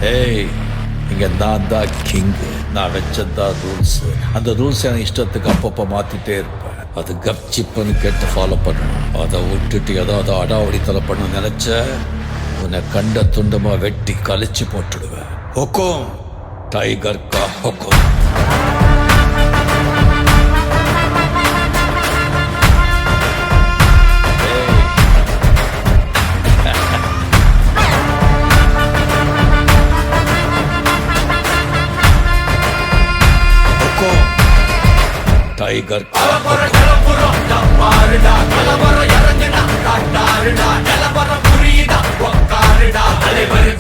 ஏய், இங்க நான் தான் கிங். நான் வச்சதான் ரூல்ஸ். அந்த ரூல்ஸ் எனக்கு இஷ்டத்துக்கு அப்பப்போ மாத்திட்டே இருப்பேன். அது கப்சிப்புன்னு கேட்டு ஃபாலோ பண்ணணும். அதை விட்டுட்டு ஏதாவது அடாவடித்தலை பண்ண நினைச்ச உன்னை கண்ட துண்டமா வெட்டி கழிச்சு போட்டுடுவேன். ஹுக்கும், டைகர் கா ஹுக்கும். டைகர் கலவரம் இறங்குடா, காட்டாருடா, நிலவரம் புரியுதா, உக்காருடா, தலைவர்